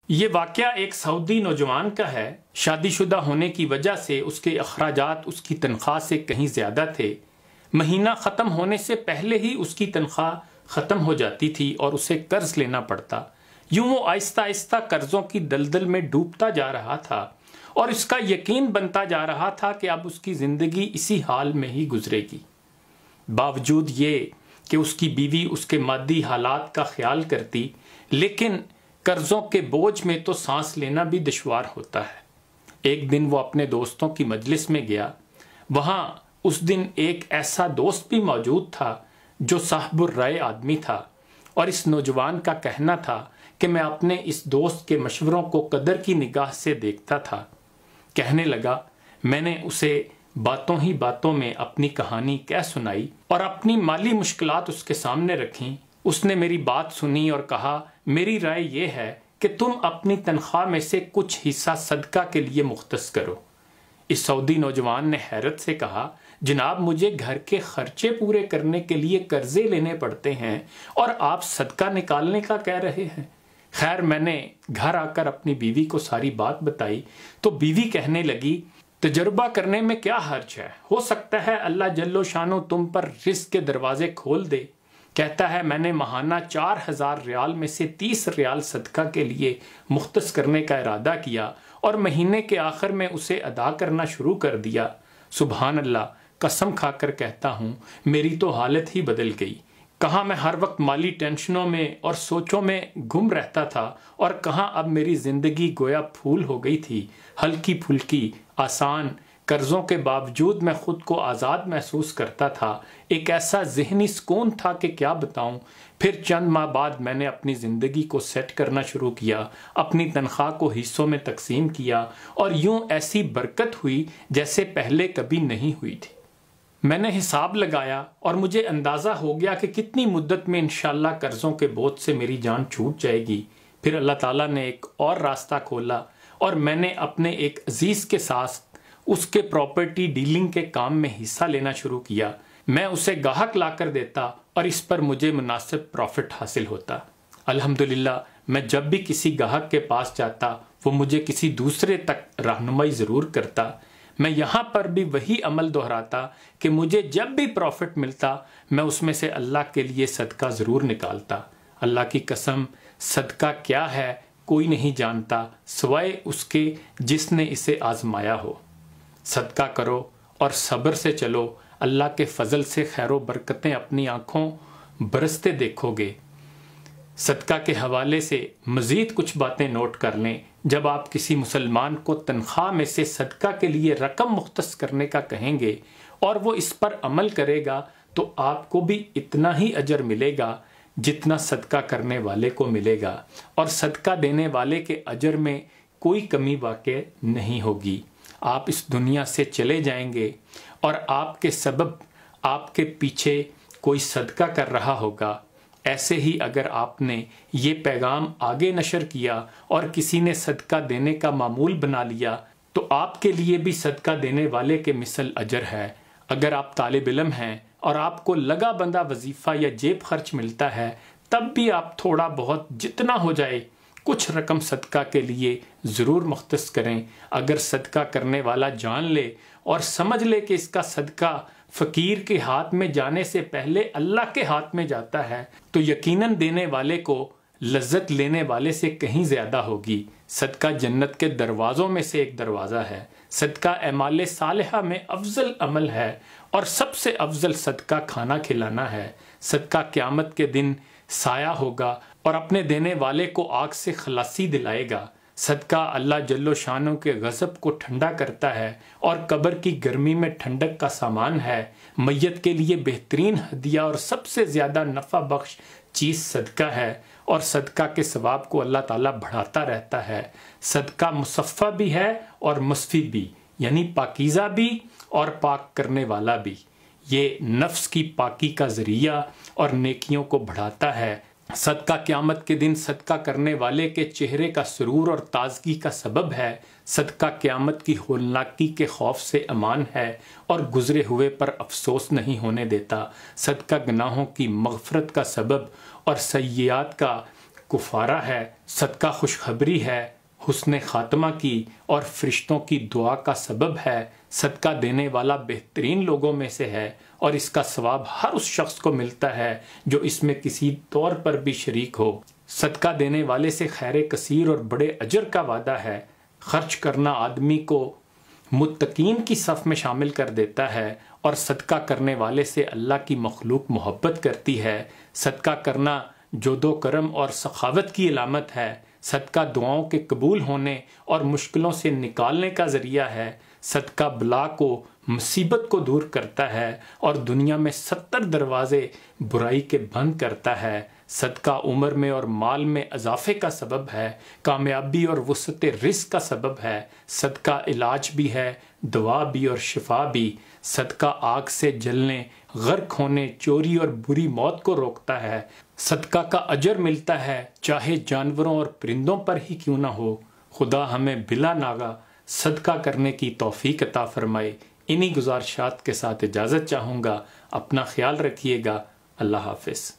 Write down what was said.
یہ واقعہ ایک سعودی نوجوان کا ہے۔ شادی شدہ ہونے کی وجہ سے اس کے اخراجات اس کی تنخواہ سے کہیں زیادہ تھے۔ مہینہ ختم ہونے سے پہلے ہی اس کی تنخواہ ختم ہو جاتی تھی اور اسے قرض لینا پڑتا۔ یوں وہ آہستہ آہستہ قرضوں کی دلدل میں ڈوبتا جا رہا تھا اور اس کا یقین بنتا جا رہا تھا کہ اب اس کی زندگی اسی حال میں ہی گزرے گی۔ باوجود یہ کہ اس کی بیوی اس کے مادی حالات کا خیال کرتی، لیکن قرضوں کے بوجھ میں تو سانس لینا بھی دشوار ہوتا ہے۔ ایک دن وہ اپنے دوستوں کی مجلس میں گیا۔ وہاں اس دن ایک ایسا دوست بھی موجود تھا جو صاحب الرائے آدمی تھا، اور اس نوجوان کا کہنا تھا کہ میں اپنے اس دوست کے مشوروں کو قدر کی نگاہ سے دیکھتا تھا۔ کہنے لگا، میں نے اسے باتوں ہی باتوں میں اپنی کہانی کہہ سنائی اور اپنی مالی مشکلات اس کے سامنے رکھیں۔ اس نے میری بات سنی اور کہا، میری رائے یہ ہے کہ تم اپنی تنخواہ میں سے کچھ حصہ صدقہ کے لیے مختص کرو۔ اس سعودی نوجوان نے حیرت سے کہا، جناب مجھے گھر کے خرچے پورے کرنے کے لیے قرضے لینے پڑتے ہیں اور آپ صدقہ نکالنے کا کہہ رہے ہیں۔ خیر میں نے گھر آ کر اپنی بیوی کو ساری بات بتائی تو بیوی کہنے لگی، تجربہ کرنے میں کیا حرج ہے، ہو سکتا ہے اللہ جل و شانو تم پر رزق کے دروازے کھول دے۔ کہتا ہے میں نے ماہانہ 4000 ریال میں سے 30 ریال صدقہ کے لیے مختص کرنے کا ارادہ کیا اور مہینے کے آخر میں اسے ادا کرنا شروع کر دیا۔ سبحان اللہ، قسم کھا کر کہتا ہوں میری تو حالت ہی بدل گئی۔ کہاں میں ہر وقت مالی ٹینشنوں میں اور سوچوں میں گم رہتا تھا اور کہاں اب میری زندگی گویا پھول ہو گئی تھی، ہلکی پھلکی، آسان۔ قرضوں کے باوجود میں خود کو آزاد محسوس کرتا تھا، ایک ایسا ذہنی سکون تھا کہ کیا بتاؤں۔ پھر چند ماہ بعد میں نے اپنی زندگی کو سیٹ کرنا شروع کیا، اپنی تنخواہ کو حصوں میں تقسیم کیا اور یوں ایسی برکت ہوئی جیسے پہلے کبھی نہیں ہوئی تھی۔ میں نے حساب لگایا اور مجھے اندازہ ہو گیا کہ کتنی مدت میں انشاءاللہ قرضوں کے بوجھ سے میری جان چھوٹ جائے گی۔ پھر اللہ تعالیٰ نے ایک اور راستہ کھولا اور میں نے اپنے ایک عزیز کے ساتھ اس کے پراپرٹی ڈیلنگ کے کام میں حصہ لینا شروع کیا۔ میں اسے گاہک لا کر دیتا اور اس پر مجھے مناسب پروفٹ حاصل ہوتا۔ الحمدللہ میں جب بھی کسی گاہک کے پاس جاتا وہ مجھے کسی دوسرے تک رہنمائی ضرور کرتا۔ میں یہاں پر بھی وہی عمل دہراتا کہ مجھے جب بھی پروفٹ ملتا میں اس میں سے اللہ کے لیے صدقہ ضرور نکالتا۔ اللہ کی قسم، صدقہ کیا ہے کوئی نہیں جانتا سوائے اس کے جس نے اسے آزمایا ہو۔ صدقہ کرو اور صبر سے چلو، اللہ کے فضل سے خیر و برکتیں اپنی آنکھوں برستے دیکھو گے۔ صدقہ کے حوالے سے مزید کچھ باتیں نوٹ کر لیں۔ جب آپ کسی مسلمان کو تنخواہ میں سے صدقہ کے لیے رقم مختص کرنے کا کہیں گے اور وہ اس پر عمل کرے گا تو آپ کو بھی اتنا ہی اجر ملے گا جتنا صدقہ کرنے والے کو ملے گا، اور صدقہ دینے والے کے اجر میں کوئی کمی واقع نہیں ہوگی۔ آپ اس دنیا سے چلے جائیں گے اور آپ کے سبب آپ کے پیچھے کوئی صدقہ کر رہا ہوگا۔ ایسے ہی اگر آپ نے یہ پیغام آگے نشر کیا اور کسی نے صدقہ دینے کا معمول بنا لیا تو آپ کے لیے بھی صدقہ دینے والے کے مثل اجر ہے۔ اگر آپ طالب علم ہیں اور آپ کو لگا بندہ وظیفہ یا جیب خرچ ملتا ہے، تب بھی آپ تھوڑا بہت جتنا ہو جائے کچھ رقم صدقہ کے لیے ضرور مختص کریں۔ اگر صدقہ کرنے والا جان لے اور سمجھ لے کہ اس کا صدقہ فقیر کے ہاتھ میں جانے سے پہلے اللہ کے ہاتھ میں جاتا ہے تو یقیناً دینے والے کو لذت لینے والے سے کہیں زیادہ ہوگی۔ صدقہ جنت کے دروازوں میں سے ایک دروازہ ہے۔ صدقہ اعمال صالحہ میں افضل عمل ہے اور سب سے افضل صدقہ کھانا کھلانا ہے۔ صدقہ قیامت کے دن سایہ ہوگا اور اپنے دینے والے کو آگ سے خلاصی دلائے گا۔ صدقہ اللہ جل و شانوں کے غضب کو ٹھنڈا کرتا ہے اور قبر کی گرمی میں ٹھنڈک کا سامان ہے۔ میت کے لیے بہترین ہدیہ اور سب سے زیادہ نفع بخش چیز صدقہ ہے، اور صدقہ کے ثواب کو اللہ تعالیٰ بڑھاتا رہتا ہے۔ صدقہ مصفہ بھی ہے اور مصفی بھی، یعنی پاکیزہ بھی اور پاک کرنے والا بھی۔ یہ نفس کی پاکی کا ذریعہ اور نیکیوں کو بڑھاتا ہے۔ صدقہ قیامت کے دن صدقہ کرنے والے کے چہرے کا سرور اور تازگی کا سبب ہے۔ صدقہ قیامت کی ہولناکی کے خوف سے امان ہے اور گزرے ہوئے پر افسوس نہیں ہونے دیتا۔ صدقہ گناہوں کی مغفرت کا سبب اور سیئات کا کفارہ ہے، صدقہ خوشخبری ہے، حسن خاتمہ کی اور فرشتوں کی دعا کا سبب ہے، صدقہ دینے والا بہترین لوگوں میں سے ہے اور اس کا ثواب ہر اس شخص کو ملتا ہے جو اس میں کسی طور پر بھی شریک ہو۔ صدقہ دینے والے سے خیر کثیر اور بڑے اجر کا وعدہ ہے۔ خرچ کرنا آدمی کو متقین کی صف میں شامل کر دیتا ہے اور صدقہ کرنے والے سے اللہ کی مخلوق محبت کرتی ہے۔ صدقہ کرنا جود و کرم اور سخاوت کی علامت ہے۔ صدقہ دعاؤں کے قبول ہونے اور مشکلوں سے نکالنے کا ذریعہ ہے۔ صدقہ بلا کو، مصیبت کو دور کرتا ہے اور دنیا میں 70 دروازے برائی کے بند کرتا ہے۔ صدقہ عمر میں اور مال میں اضافے کا سبب ہے، کامیابی اور وسعت رزق کا سبب ہے۔ صدقہ علاج بھی ہے، دوا بھی اور شفا بھی۔ صدقہ آگ سے جلنے، غرق ہونے، چوری اور بری موت کو روکتا ہے۔ صدقہ کا اجر ملتا ہے چاہے جانوروں اور پرندوں پر ہی کیوں نہ ہو۔ خدا ہمیں بلا ناغہ صدقہ کرنے کی توفیق عطا فرمائے۔ انہی گزارشات کے ساتھ اجازت چاہوں گا۔ اپنا خیال رکھیے گا۔ اللہ حافظ۔